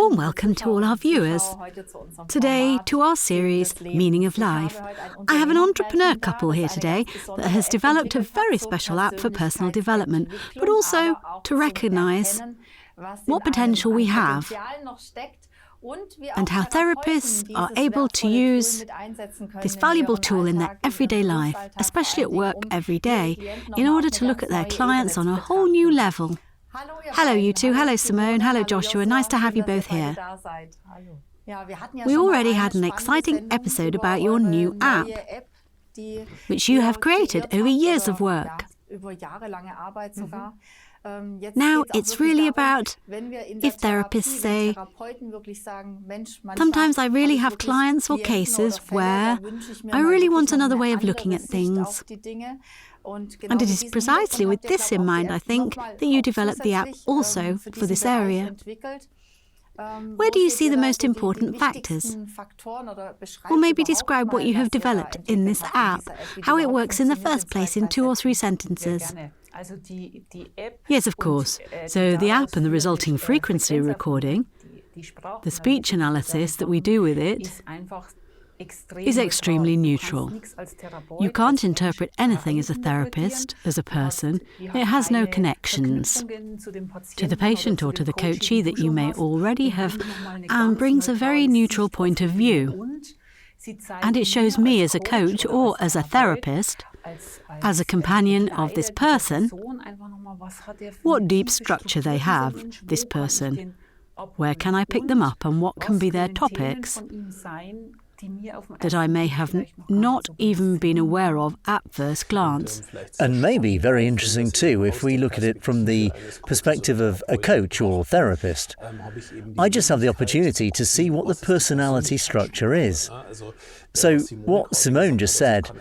warm welcome to all our viewers. Today, to our series, Meaning of Life. I have an entrepreneur couple here today that has developed a very special app for personal development, but also to recognise what potential we have and how therapists are able to use this valuable tool in their everyday life, especially at work every day, in order to look at their clients on a whole new level. Hello you two, hello Simone, hello Joshua, nice to have you both here. We already had an exciting episode about your new app, which you have created over years of work. Now it's really about if therapists say, sometimes I really have clients or cases where I really want another way of looking at things. And it is precisely with this in mind, I think, that you developed the app also for this area. Where do you see the most important factors? Or maybe describe what you have developed in this app, how it works in the first place in 2 or 3 sentences. Yes, of course. So the app and the resulting frequency recording, the speech analysis that we do with it, is extremely neutral. You can't interpret anything as a therapist, as a person. It has no connections to the patient or to the coachee that you may already have, and brings a very neutral point of view. And it shows me as a coach or as a therapist, as a companion of this person, what deep structure they have, this person. Where can I pick them up and what can be their topics that I may have not even been aware of at first glance. And maybe very interesting too, if we look at it from the perspective of a coach or therapist. I just have the opportunity to see what the personality structure is. So what Simone just said,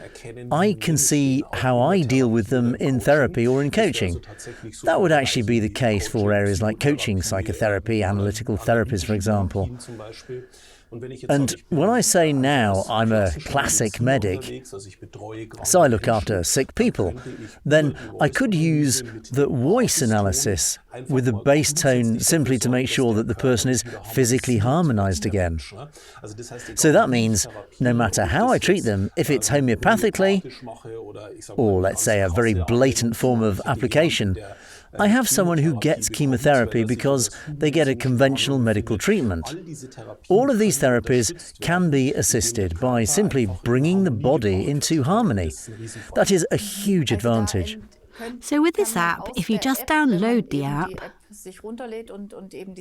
I can see how I deal with them in therapy or in coaching. That would actually be the case for areas like coaching, psychotherapy, analytical therapies, for example. And when I say now I'm a classic medic, so I look after sick people, then I could use the Wooyce analysis with the bass tone simply to make sure that the person is physically harmonised again. So that means no matter how I treat them, if it's homeopathically, or let's say a very blatant form of application, I have someone who gets chemotherapy because they get a conventional medical treatment. All of these therapies can be assisted by simply bringing the body into harmony. That is a huge advantage. So with this app, if you just download the app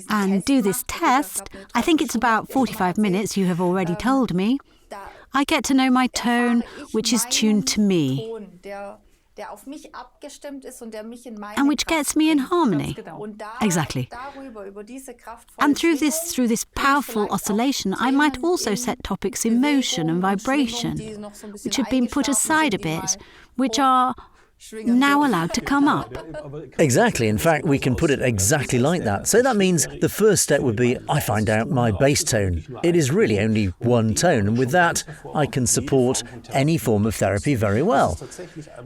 and do this test, I think it's about 45 minutes, you have already told me, I get to know my tone, which is tuned to me, and which gets me in harmony. Exactly. And through this powerful oscillation, I might also set topics in motion and vibration, which have been put aside a bit, which are now allowed to come up. Exactly. In fact, we can put it exactly like that. So that means the first step would be, I find out my bass tone. It is really only one tone, and with that, I can support any form of therapy very well.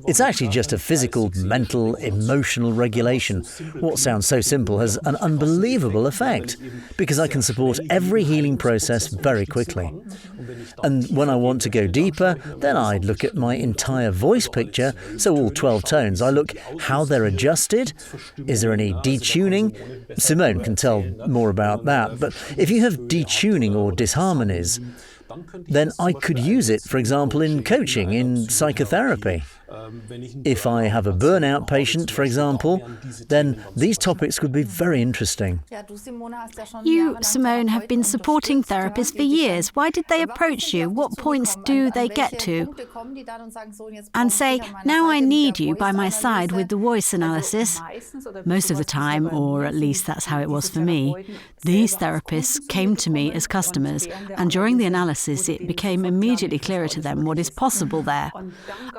It's actually just a physical, mental, emotional regulation. What sounds so simple has an unbelievable effect, because I can support every healing process very quickly. And when I want to go deeper, then I look at my entire voice picture, so all 12 tones. I look how they're adjusted. Is there any detuning? Simone can tell more about that. But if you have detuning or disharmonies, then I could use it, for example, in coaching, in psychotherapy. If I have a burnout patient, for example, then these topics could be very interesting. You, Simone, have been supporting therapists for years. Why did they approach you? What points do they get to and say, now I need you by my side with the Wooyce analysis? Most of the time, or at least that's how it was for me, these therapists came to me as customers, and during the analysis it became immediately clearer to them what is possible there.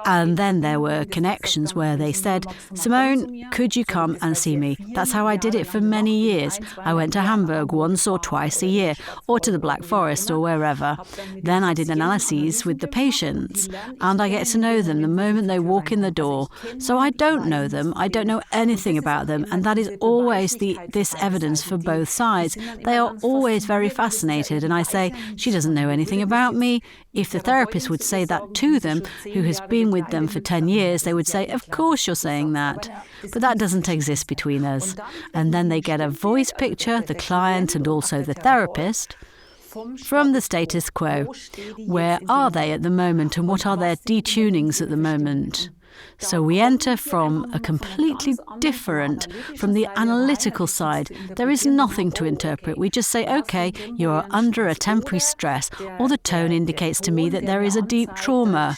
And then there were connections where they said, Simone, could you come and see me? That's how I did it for many years. I went to Hamburg once or twice a year, or to the Black Forest or wherever. Then I did analyses with the patients, and I get to know them the moment they walk in the door. So I don't know them, I don't know anything about them, and that is always this evidence for both sides. They are always very fascinated, and I say, she doesn't know anything about me. If the therapist would say that to them, who has been with them for 10 years, they would say, of course you're saying that. But that doesn't exist between us. And then they get a voice picture, the client and also the therapist, from the status quo. Where are they at the moment and what are their detunings at the moment? So we enter from a completely different, from the analytical side. There is nothing to interpret. We just say, okay, you are under a temporary stress, or the tone indicates to me that there is a deep trauma.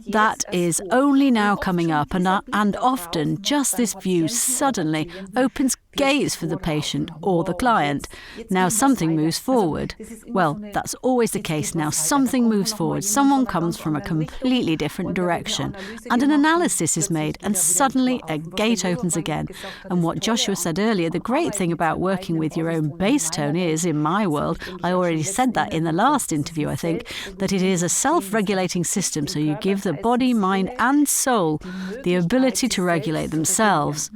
That is only now coming up, and often just this view suddenly opens gates for the patient or the client. Now something moves forward. Well, that's always the case. Now something moves forward. Someone comes from a completely different direction, and an analysis is made, and suddenly a gate opens again. And what Joshua said earlier, the great thing about working with your own bass tone is, in my world, I already said that in the last interview, I think, that it is a self-regulating system, so you give the body, mind and soul the ability to regulate themselves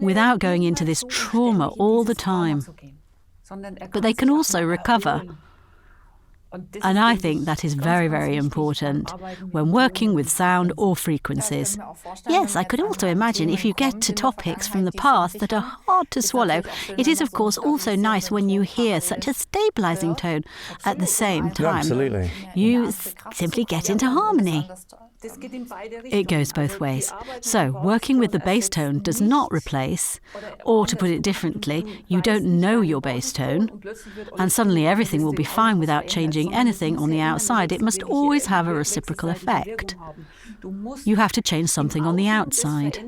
without going into this trauma all the time. But they can also recover. And I think that is very, very important when working with sound or frequencies. Yes, I could also imagine if you get to topics from the past that are hard to swallow, it is of course also nice when you hear such a stabilizing tone at the same time. Absolutely. You simply get into harmony. It goes both ways. So, working with the bass tone does not replace, or to put it differently, you don't know your bass tone, and suddenly everything will be fine without changing anything on the outside. It must always have a reciprocal effect. You have to change something on the outside,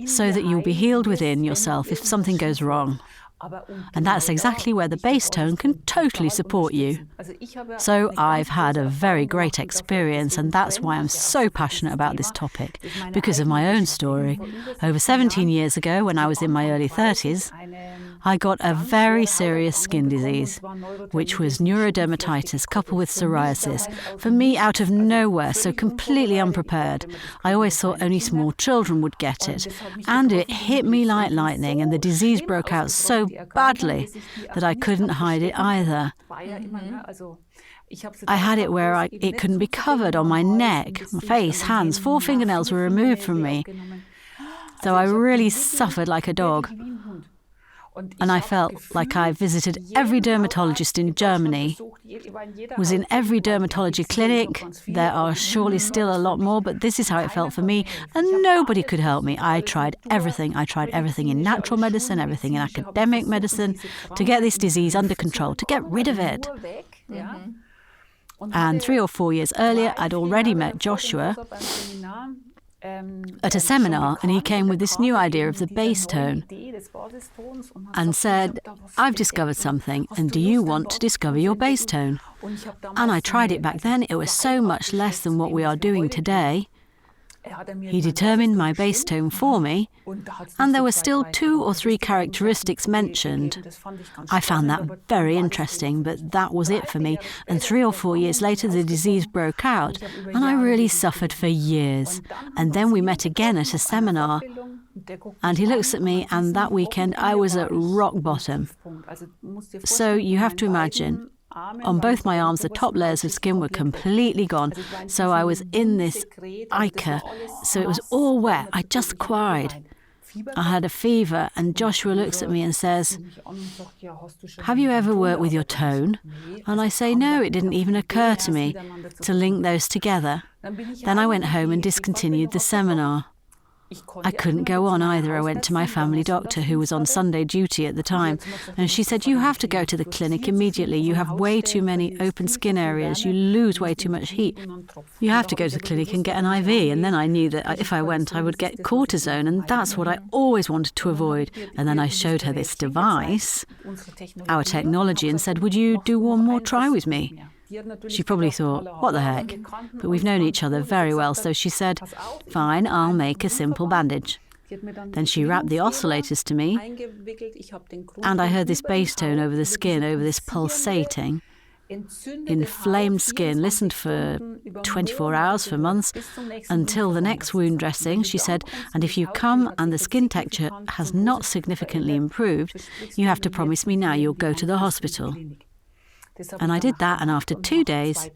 so that you'll be healed within yourself if something goes wrong. And that's exactly where the bass tone can totally support you. So I've had a very great experience, and that's why I'm so passionate about this topic, because of my own story. Over 17 years ago, when I was in my early 30s, I got a very serious skin disease, which was neurodermatitis coupled with psoriasis. For me, out of nowhere, so completely unprepared. I always thought only small children would get it. And it hit me like lightning, and the disease broke out so badly that I couldn't hide it either. I had it where it couldn't be covered on my neck, my face, hands. 4 fingernails were removed from me. So I really suffered like a dog. And I felt like I visited every dermatologist in Germany, was in every dermatology clinic. There are surely still a lot more, but this is how it felt for me, and nobody could help me. I tried everything. I tried everything in natural medicine, everything in academic medicine, to get this disease under control, to get rid of it. And 3 or 4 years earlier, I'd already met Joshua at a seminar, and he came with this new idea of the bass tone and said, I've discovered something, and do you want to discover your bass tone? And I tried it back then. It was so much less than what we are doing today. He determined my bass tone for me, and there were still 2 or 3 characteristics mentioned. I found that very interesting, but that was it for me. And 3 or 4 years later, the disease broke out, and I really suffered for years. And then we met again at a seminar, and he looks at me, and that weekend I was at rock bottom. So you have to imagine, on both my arms, the top layers of skin were completely gone. So I was in this ichor. So it was all wet. I just cried. I had a fever, and Joshua looks at me and says, have you ever worked with your tone? And I say, no, it didn't even occur to me to link those together. Then I went home and discontinued the seminar. I couldn't go on either. I went to my family doctor, who was on Sunday duty at the time, and she said, you have to go to the clinic immediately. You have way too many open skin areas. You lose way too much heat. You have to go to the clinic and get an IV. And then I knew that if I went, I would get cortisone, and that's what I always wanted to avoid. And then I showed her this device, our technology, and said, would you do one more try with me? She probably thought, what the heck? But we've known each other very well, so she said, fine, I'll make a simple bandage. Then she wrapped the oscillators to me, and I heard this bass tone over the skin, over this pulsating, inflamed skin, listened for 24 hours, for months, until the next wound dressing. She said, and if you come and the skin texture has not significantly improved, you have to promise me now you'll go to the hospital. And I did that, and after 2 days,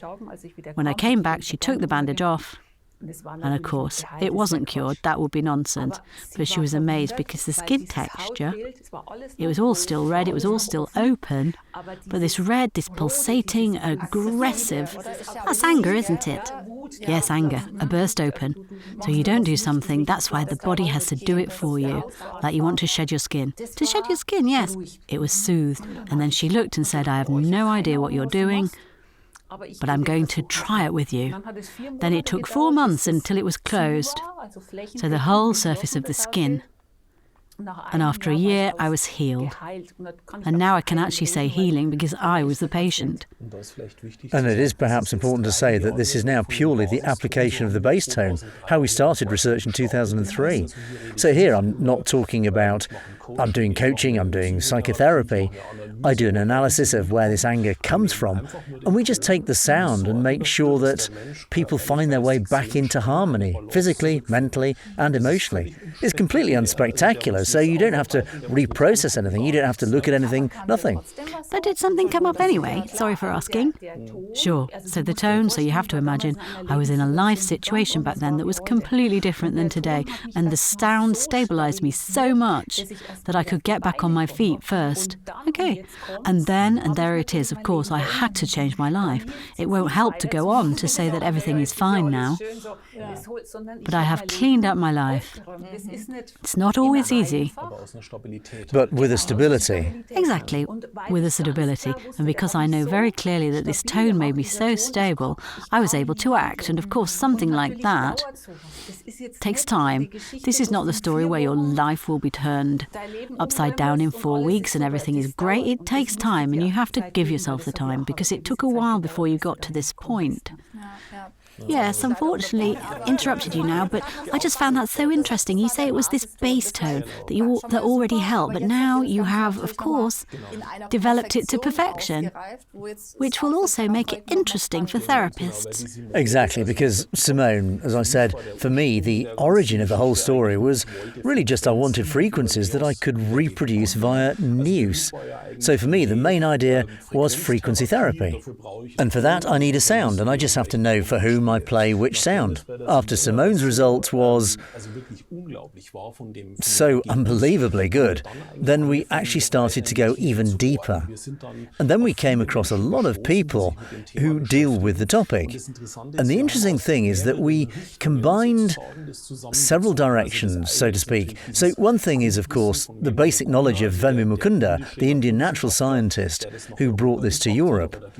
when I came back, she took the bandage off. And of course, it wasn't cured, that would be nonsense. But she was amazed because the skin texture, it was all still red, it was all still open. But this red, this pulsating, aggressive, that's anger, isn't it? Yes, anger, a burst open. So you don't do something, that's why the body has to do it for you. Like you want to shed your skin. To shed your skin, yes. It was soothed. And then she looked and said, I have no idea what you're doing, but I'm going to try it with you. Then it took 4 months until it was closed, so the whole surface of the skin. And after a year, I was healed. And now I can actually say healing because I was the patient. And it is perhaps important to say that this is now purely the application of the bass tone, how we started research in 2003. So here I'm not talking about, I'm doing coaching, I'm doing psychotherapy. I do an analysis of where this anger comes from, and we just take the sound and make sure that people find their way back into harmony, physically, mentally, and emotionally. It's completely unspectacular, so you don't have to reprocess anything, you don't have to look at anything, nothing. But did something come up anyway? Sorry for asking. Sure, so the tone, so you have to imagine, I was in a life situation back then that was completely different than today, and the sound stabilised me so much that I could get back on my feet first. Okay. And there it is, of course, I had to change my life. It won't help to go on to say that everything is fine now. But I have cleaned up my life. It's not always easy. But with a stability. Exactly, with a stability. And because I know very clearly that this tone made me so stable, I was able to act. And of course, something like that takes time. This is not the story where your life will be turned upside down in 4 weeks and everything is great. It takes time, and you have to give yourself the time because it took a while before you got to this point. Yes, unfortunately, interrupted you now, but I just found that so interesting. You say it was this bass tone that already helped, but now you have, of course, developed it to perfection, which will also make it interesting for therapists. Exactly, because Simone, as I said, for me, the origin of the whole story was really just I wanted frequencies that I could reproduce via news. So for me, the main idea was frequency therapy. And for that, I need a sound, and I just have to know for whom I play which sound. After Simone's result was so unbelievably good, then we actually started to go even deeper. And then we came across a lot of people who deal with the topic. And the interesting thing is that we combined several directions, so to speak. So one thing is, of course, the basic knowledge of Velmi Mukunda, the Indian natural scientist who brought this to Europe.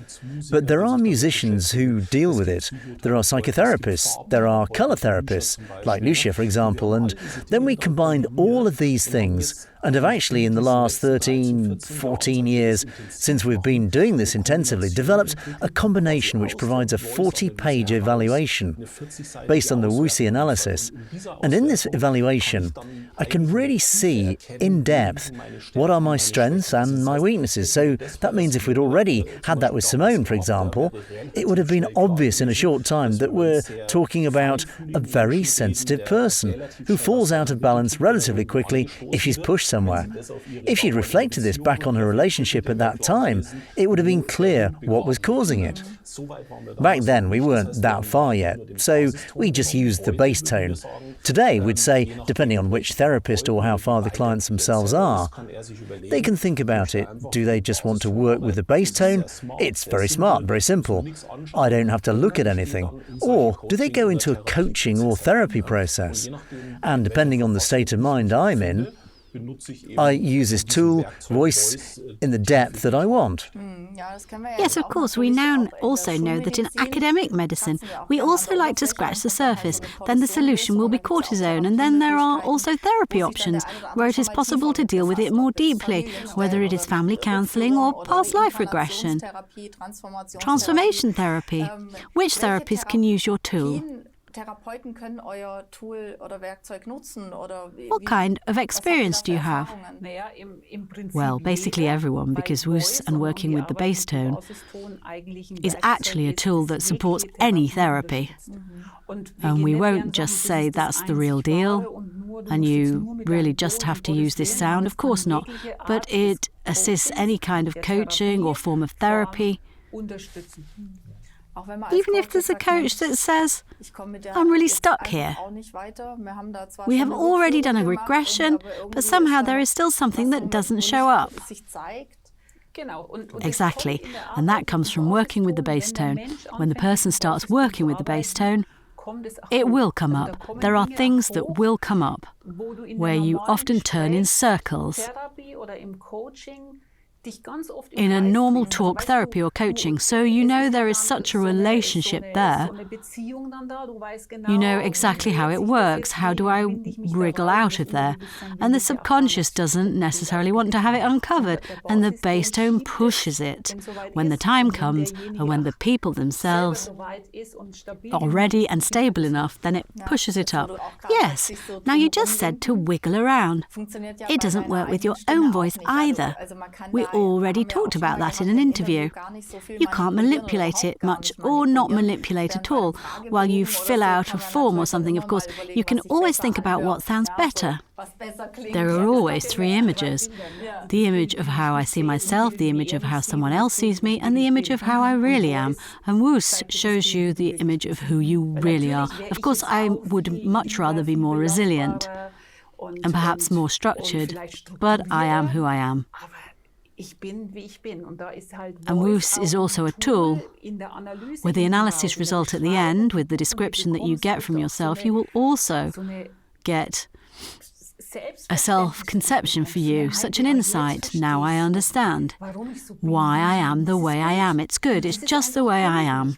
But there are musicians who deal with it. There are psychotherapists, there are colour therapists, like Lucia, for example, and then we combined all of these things and have actually, in the last 13, 14 years, since we've been doing this intensively, developed a combination which provides a 40-page evaluation based on the Wooyce analysis. And in this evaluation, I can really see in depth what are my strengths and my weaknesses. So that means if we'd already had that with Simone, for example, it would have been obvious in a short time that we're talking about a very sensitive person who falls out of balance relatively quickly if she's pushed somewhere. If she'd reflected this back on her relationship at that time, it would have been clear what was causing it. Back then, we weren't that far yet, so we just used the bass tone. Today, we'd say, depending on which therapist or how far the clients themselves are, they can think about it. Do they just want to work with the bass tone? It's very smart, very simple. I don't have to look at anything. Or do they go into a coaching or therapy process? And depending on the state of mind I'm in, I use this tool, Wooyce, in the depth that I want. Yes, of course, we now also know that in academic medicine, we also like to scratch the surface. Then the solution will be cortisone, and then there are also therapy options, where it is possible to deal with it more deeply, whether it is family counselling or past life regression. Transformation therapy. Which therapies can use your tool? What kind of experience do you have? Well, basically everyone, because Wooyce and working with the bass tone is actually a tool that supports any therapy. And we won't just say that's the real deal, and you really just have to use this sound. Of course not. But it assists any kind of coaching or form of therapy. Even if there's a coach that says, I'm really stuck here. We have already done a regression, but somehow there is still something that doesn't show up. Exactly, and that comes from working with the bass tone. When the person starts working with the bass tone, it will come up. There are things that will come up, where you often turn in circles. In a normal talk therapy or coaching, so you know there is such a relationship there. You know exactly how it works. How do I wriggle out of there? And the subconscious doesn't necessarily want to have it uncovered, and the bass tone pushes it. When the time comes, and when the people themselves are ready and stable enough, then it pushes it up. Yes, now you just said to wiggle around. It doesn't work with your own voice either. We already talked about that in an interview. You can't manipulate it much or not manipulate at all. While you fill out a form or something, of course, you can always think about what sounds better. There are always three images. The image of how I see myself, the image of how someone else sees me, and the image of how I really am. And Wooyce shows you the image of who you really are. Of course, I would much rather be more resilient and perhaps more structured, but I am who I am. And Wooyce is also a tool. With the analysis result at the end, with the description that you get from yourself, you will also get a self-conception for you, such an insight. Now I understand why I am the way I am. It's good, it's just the way I am.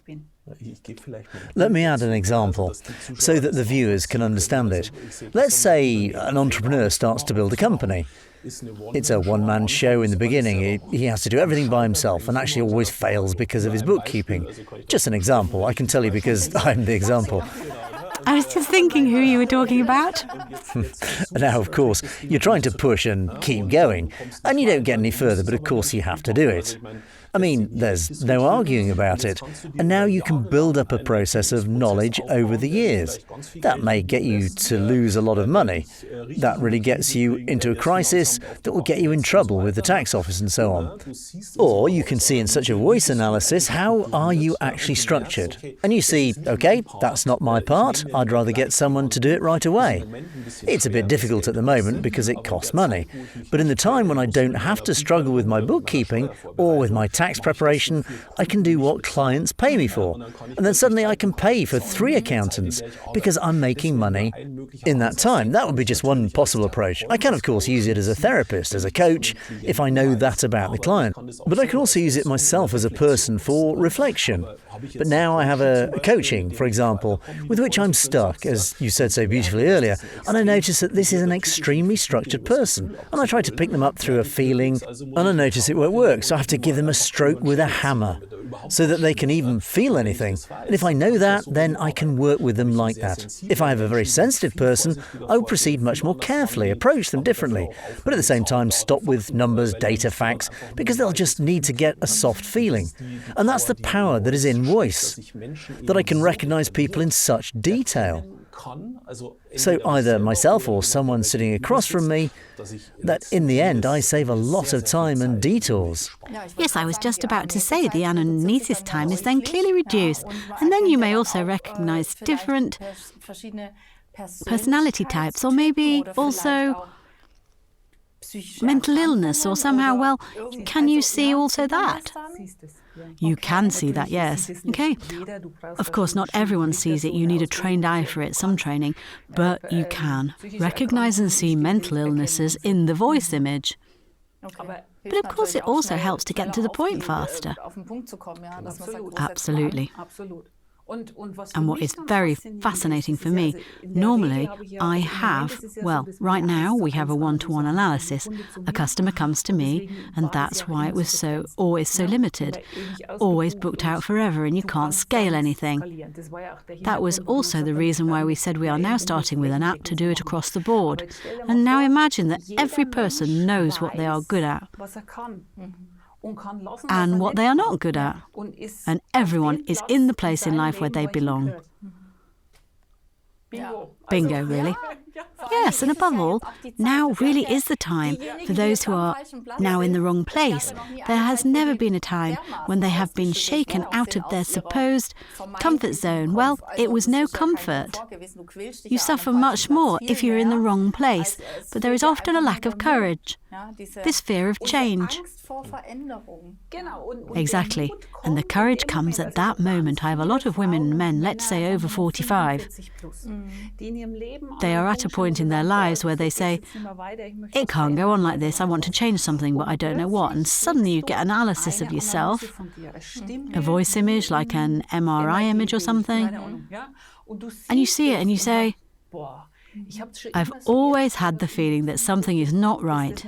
Let me add an example, so that the viewers can understand it. Let's say an entrepreneur starts to build a company. It's a one-man show in the beginning. He has to do everything by himself and actually always fails because of his bookkeeping. Just an example. I can tell you because I'm the example. I was just thinking who you were talking about. Now, of course, you're trying to push and keep going, and you don't get any further, but of course you have to do it. I mean, there's no arguing about it. And now you can build up a process of knowledge over the years. That may get you to lose a lot of money. That really gets you into a crisis that will get you in trouble with the tax office and so on. Or you can see in such a Wooyce analysis, how are you actually structured? And you see, okay, that's not my part. I'd rather get someone to do it right away. It's a bit difficult at the moment because it costs money. But in the time when I don't have to struggle with my bookkeeping or with my tax preparation, I can do what clients pay me for. And then suddenly I can pay for 3 accountants because I'm making money in that time. That would be just one possible approach. I can, of course, use it as a therapist, as a coach, if I know that about the client. But I can also use it myself as a person for reflection. But now I have a coaching, for example, with which I'm stuck, as you said so beautifully earlier, and I notice that this is an extremely structured person. And I try to pick them up through a feeling, and I notice it won't work, so I have to give them a stroke with a hammer, so that they can even feel anything. And if I know that, then I can work with them like that. If I have a very sensitive person, I will proceed much more carefully, approach them differently, but at the same time stop with numbers, data, facts, because they'll just need to get a soft feeling. And that's the power that is in Wooyce, that I can recognise people in such detail. So either myself or someone sitting across from me, that in the end I save a lot of time and detours. Yes, I was just about to say the anamnesis time is then clearly reduced, and then you may also recognise different personality types, or maybe also mental illness or somehow, well, can you see also that? You can see that, yes. Okay. Of course, not everyone sees it. You need a trained eye for it, some training. But you can recognize and see mental illnesses in the voice image. But of course, it also helps to get to the point faster. Absolutely. And what is very fascinating for me, normally I have, well, right now we have a one-to-one analysis. A customer comes to me, and that's why it was always so limited, always booked out forever, and you can't scale anything. That was also the reason why we said we are now starting with an app to do it across the board. And now imagine that every person knows what they are good at and what they are not good at. And everyone is in the place in life where they belong. Bingo, really. Yes, and above all, now really is the time for those who are now in the wrong place. There has never been a time when they have been shaken out of their supposed comfort zone. Well, it was no comfort. You suffer much more if you're in the wrong place, but there is often a lack of courage, this fear of change. Exactly, and the courage comes at that moment. I have a lot of women and men, let's say over 45. They are at a point in their lives where they say, it can't go on like this, I want to change something, but I don't know what. And suddenly you get analysis of yourself, a voice image like an MRI image or something, and you see it and you say, I've always had the feeling that something is not right.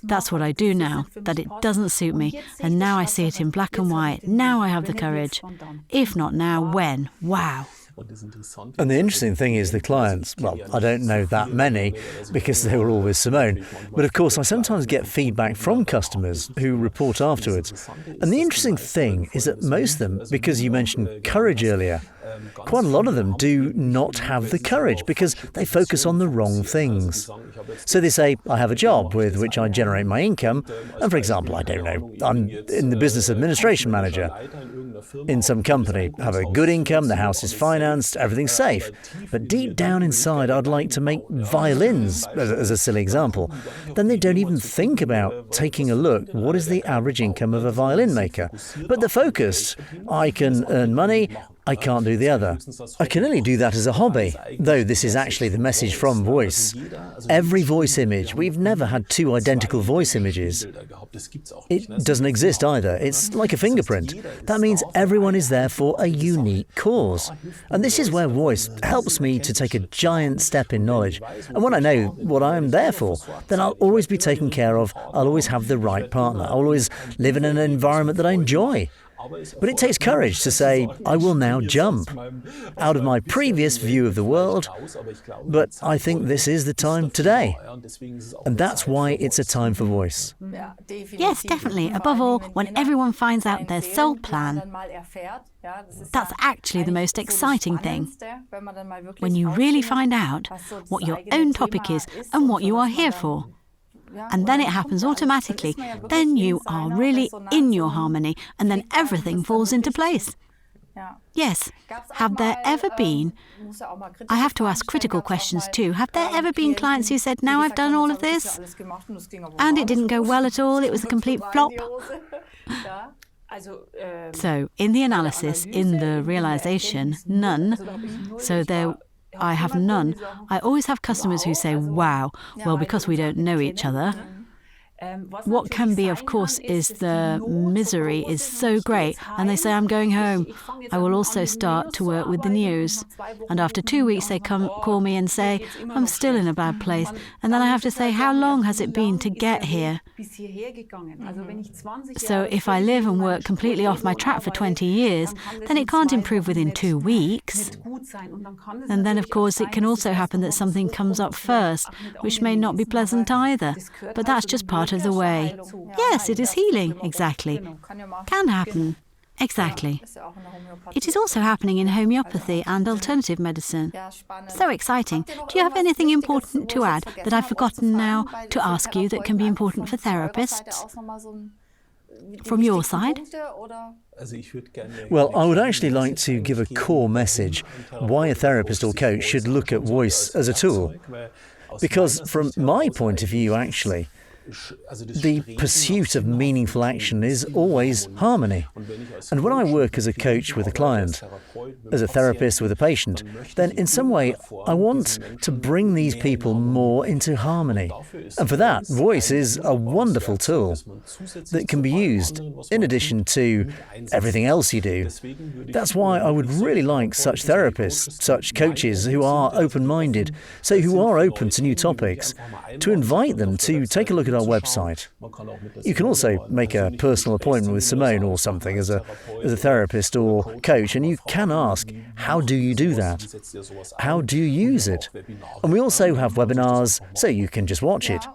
That's what I do now, that it doesn't suit me, and now I see it in black and white. Now I have the courage. If not now, when? Wow. And the interesting thing is the clients, well, I don't know that many because they were all with Simone, but of course I sometimes get feedback from customers who report afterwards. And the interesting thing is that most of them, because you mentioned courage earlier, quite a lot of them do not have the courage because they focus on the wrong things. So they say, I have a job with which I generate my income, and for example, I don't know, I'm in the business administration manager in some company, have a good income, the house is financed, everything's safe. But deep down inside, I'd like to make violins, as a silly example. Then they don't even think about taking a look, what is the average income of a violin maker? But they're focused. I can earn money, I can't do the other. I can only do that as a hobby, though this is actually the message from Wooyce. Every voice image, we've never had two identical voice images. It doesn't exist either. It's like a fingerprint. That means everyone is there for a unique cause. And this is where Wooyce helps me to take a giant step in knowledge. And when I know what I'm there for, then I'll always be taken care of. I'll always have the right partner. I'll always live in an environment that I enjoy. But it takes courage to say, I will now jump out of my previous view of the world, but I think this is the time today. And that's why it's a time for Wooyce. Yes, definitely. Above all, when everyone finds out their soul plan, that's actually the most exciting thing. When you really find out what your own topic is and what you are here for. And then it happens automatically. Then you are really in your harmony, and then everything falls into place. Yes. Have there ever been, I have to ask critical questions too, have there ever been clients who said, now I've done all of this, and it didn't go well at all, it was a complete flop? So, in the analysis, in the realization, none. So I have none. I always have customers who say, wow, well, because we don't know each other. What can be, of course, is the misery is so great, and they say, I'm going home. I will also start to work with the news. And after 2 weeks, they call me and say, I'm still in a bad place. And then I have to say, how long has it been to get here? So if I live and work completely off my track for 20 years, then it can't improve within 2 weeks. And then, of course, it can also happen that something comes up first, which may not be pleasant either. But that's just part of the way. Yes, it is healing. Exactly. Can happen. Exactly. It is also happening in homeopathy and alternative medicine. So exciting. Do you have anything important to add that I've forgotten now to ask you that can be important for therapists? From your side? Well, I would actually like to give a core message why a therapist or coach should look at Wooyce as a tool. Because from my point of view, actually, the pursuit of meaningful action is always harmony. And when I work as a coach with a client, as a therapist with a patient, then in some way I want to bring these people more into harmony. And for that, Wooyce is a wonderful tool that can be used in addition to everything else you do. That's why I would really like such therapists, such coaches who are open-minded, so who are open to new topics, to invite them to take a look at our website. You can also make a personal appointment with Simone or something as a therapist or coach, and you can ask, how do you do that? How do you use it? And we also have webinars, so you can just watch it.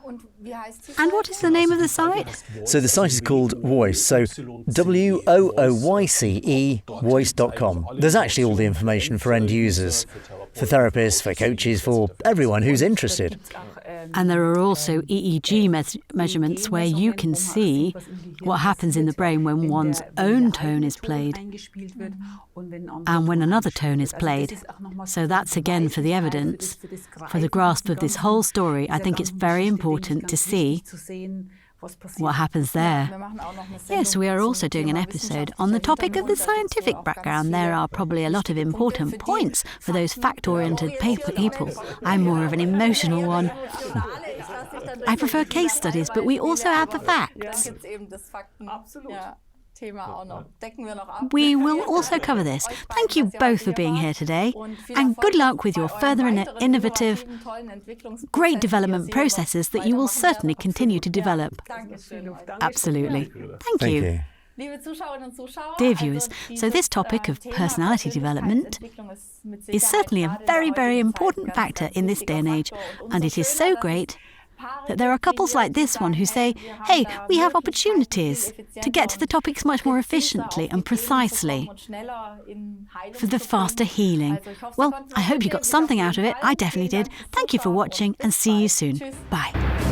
And what is the name of the site? So the site is called Wooyce, so WOOYCE, Wooyce.com. There's actually all the information for end users, for therapists, for coaches, for everyone who's interested. And there are also EEG measurements where you can see what happens in the brain when one's own tone is played and when another tone is played. So that's again for the evidence, for the grasp of this whole story. I think it's very important to see what happens there. Yes, we are also doing an episode on the topic of the scientific background. There are probably a lot of important points for those fact-oriented people. I'm more of an emotional one. I prefer case studies, but we also have the facts. We will also cover this. Thank you both for being here today, and good luck with your further innovative, great development processes that you will certainly continue to develop. Absolutely. Thank you. Dear viewers, so this topic of personality development is certainly a very, very important factor in this day and age, and it is so great that there are couples like this one who say, hey, we have opportunities to get to the topics much more efficiently and precisely for the faster healing. Well, I hope you got something out of it. I definitely did. Thank you for watching and see you soon. Bye.